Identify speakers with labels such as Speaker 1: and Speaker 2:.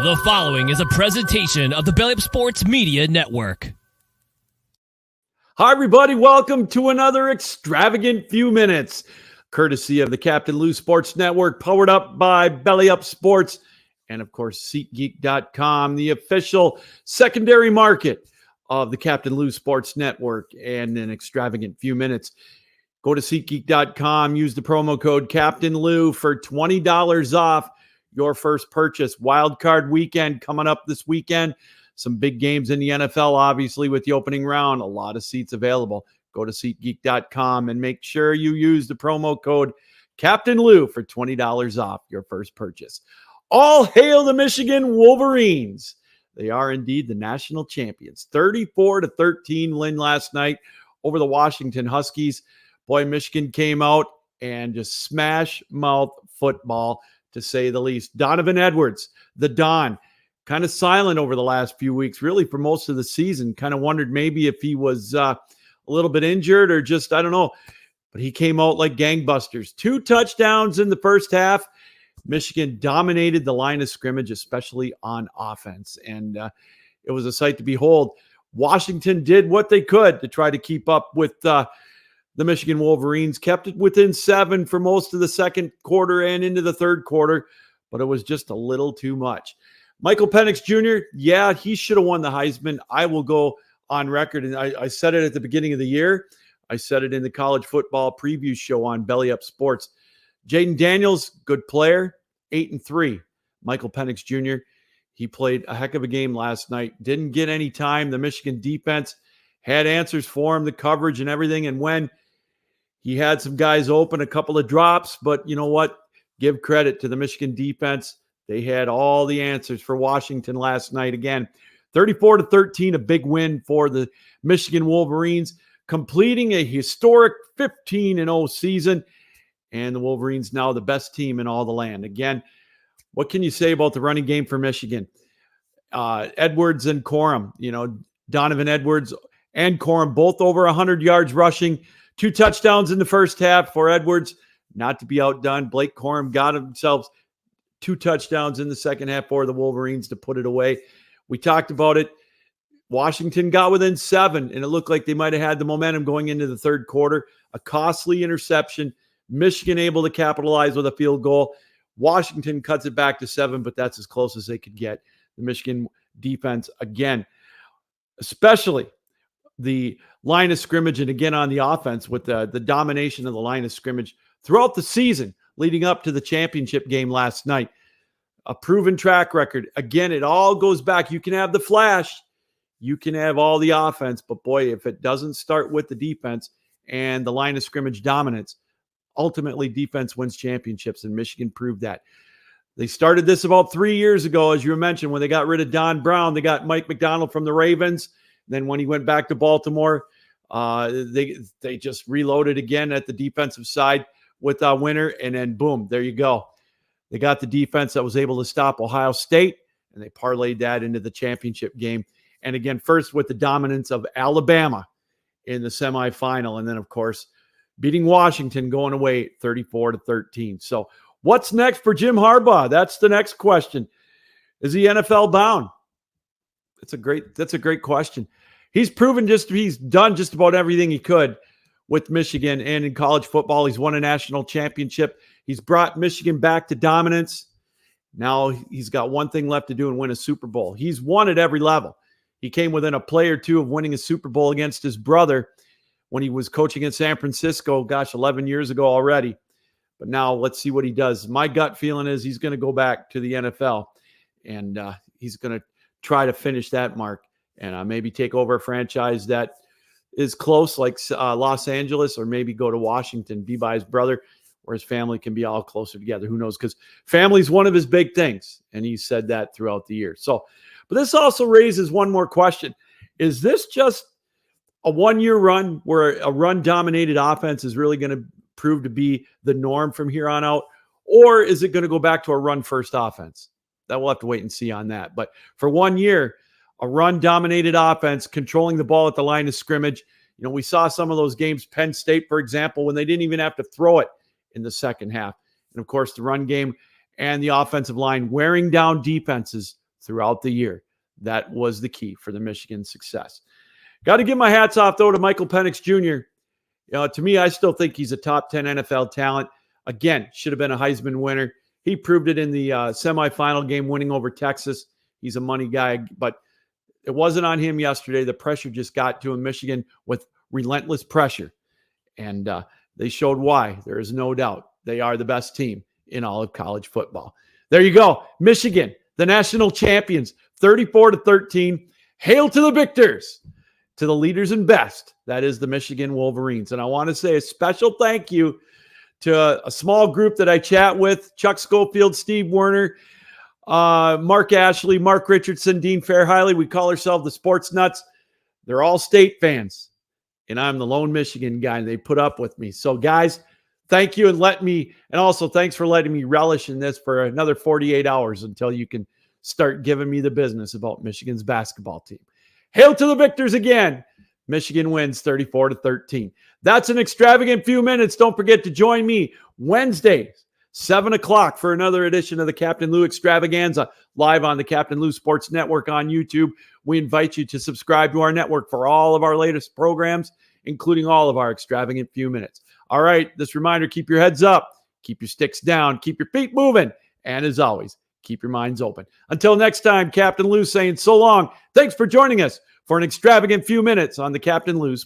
Speaker 1: The following is a presentation of the Belly Up Sports Media Network.
Speaker 2: Hi, everybody. Welcome to another Extravagant Few Minutes, courtesy of the Captain Lou Sports Network, powered up by Belly Up Sports, and, of course, SeatGeek.com, the official secondary market of the Captain Lou Sports Network, and an Extravagant Few Minutes. Go to SeatGeek.com, use the promo code Captain Lou for $20 off your first purchase. Wild card weekend coming up this weekend. Some big games in the NFL, obviously, with the opening round. A lot of seats available. Go to SeatGeek.com and make sure you use the promo code Captain Lou for $20 off your first purchase. All hail the Michigan Wolverines. They are indeed the national champions. 34-13 win last night over the Washington Huskies. Boy, Michigan came out and just smash mouth football, to say the least. Donovan Edwards, the Don, kind of silent over the last few weeks, really for most of the season. Kind of wondered maybe if he was a little bit injured or just, I don't know. But he came out like gangbusters. 2 touchdowns in the first half. Michigan dominated the line of scrimmage, especially on offense. And it was a sight to behold. Washington did what they could to try to keep up with the Michigan Wolverines, kept it within 7 for most of the second quarter and into the third quarter, but it was just a little too much. Michael Penix Jr., yeah, he should have won the Heisman. I will go on record, and I said it at the beginning of the year. I said it in the college football preview show on Belly Up Sports. Jaden Daniels, good player, 8-3. Michael Penix Jr., he played a heck of a game last night. Didn't get any time. The Michigan defense had answers for him, the coverage and everything, and when he had some guys open, a couple of drops, but you know what? Give credit to the Michigan defense. They had all the answers for Washington last night. Again, 34-13, a big win for the Michigan Wolverines, completing a historic 15-0 season. And the Wolverines now the best team in all the land. Again, what can you say about the running game for Michigan? Edwards and Corum, Donovan Edwards and Corum, both over 100 yards rushing. 2 touchdowns in the first half for Edwards. Not to be outdone, Blake Corum got himself 2 touchdowns in the second half for the Wolverines to put it away. We talked about it. Washington got within 7, and it looked like they might have had the momentum going into the third quarter. A costly interception. Michigan able to capitalize with a field goal. Washington cuts it back to 7, but that's as close as they could get. The Michigan defense, again, especially the line of scrimmage, and again on the offense with the domination of the line of scrimmage throughout the season leading up to the championship game last night. A proven track record. Again, it all goes back. You can have the flash. You can have all the offense. But, boy, if it doesn't start with the defense and the line of scrimmage dominance, ultimately defense wins championships, and Michigan proved that. They started this about 3 years ago, as you mentioned, when they got rid of Don Brown. They got Mike McDonald from the Ravens. Then when he went back to Baltimore, they just reloaded again at the defensive side with Winter, and then boom, there you go. They got the defense that was able to stop Ohio State, and they parlayed that into the championship game. And again, first with the dominance of Alabama in the semifinal, and then, of course, beating Washington going away 34-13. So what's next for Jim Harbaugh? That's the next question. Is he NFL bound? That's a great question. He's proven he's done just about everything he could with Michigan, and in college football, he's won a national championship. He's brought Michigan back to dominance. Now he's got one thing left to do and win a Super Bowl. He's won at every level. He came within a play or two of winning a Super Bowl against his brother when he was coaching in San Francisco, 11 years ago already. But now let's see what he does. My gut feeling is he's going to go back to the NFL, and he's going to try to finish that mark and maybe take over a franchise that is close, like Los Angeles, or maybe go to Washington, be by his brother, where his family can be all closer together. Who knows? Because family's one of his big things, and he said that throughout the year. So, but this also raises one more question. Is this just a one-year run where a run-dominated offense is really going to prove to be the norm from here on out? Or is it going to go back to a run-first offense? That we'll have to wait and see on that. But for 1 year, a run-dominated offense, controlling the ball at the line of scrimmage. We saw some of those games, Penn State, for example, when they didn't even have to throw it in the second half. And, of course, the run game and the offensive line wearing down defenses throughout the year. That was the key for the Michigan success. Got to give my hats off, though, to Michael Penix Jr. To me, I still think he's a top 10 NFL talent. Again, should have been a Heisman winner. He proved it in the semifinal game, winning over Texas. He's a money guy, but it wasn't on him yesterday. The pressure just got to him. Michigan with relentless pressure. And they showed why. There is no doubt. They are the best team in all of college football. There you go. Michigan, the national champions, 34-13. Hail to the victors, to the leaders and best. That is the Michigan Wolverines. And I want to say a special thank you to a small group that I chat with: Chuck Schofield, Steve Werner, Mark Ashley, Mark Richardson, Dean Fairhiley. We call ourselves the Sports Nuts. They're all state fans, and I'm the lone Michigan guy, and they put up with me. So, guys, thank you, and also thanks for letting me relish in this for another 48 hours until you can start giving me the business about Michigan's basketball team. Hail to the victors again. Michigan wins 34-13. That's an extravagant few minutes. Don't forget to join me Wednesdays, 7 o'clock, for another edition of the Captain Lou Extravaganza, live on the Captain Lou Sports Network on YouTube. We invite you to subscribe to our network for all of our latest programs, including all of our extravagant few minutes. All right, this reminder: keep your heads up, keep your sticks down, keep your feet moving, and as always, keep your minds open. Until next time, Captain Lou saying so long. Thanks for joining us for an extravagant few minutes on the Captain Lou Sports.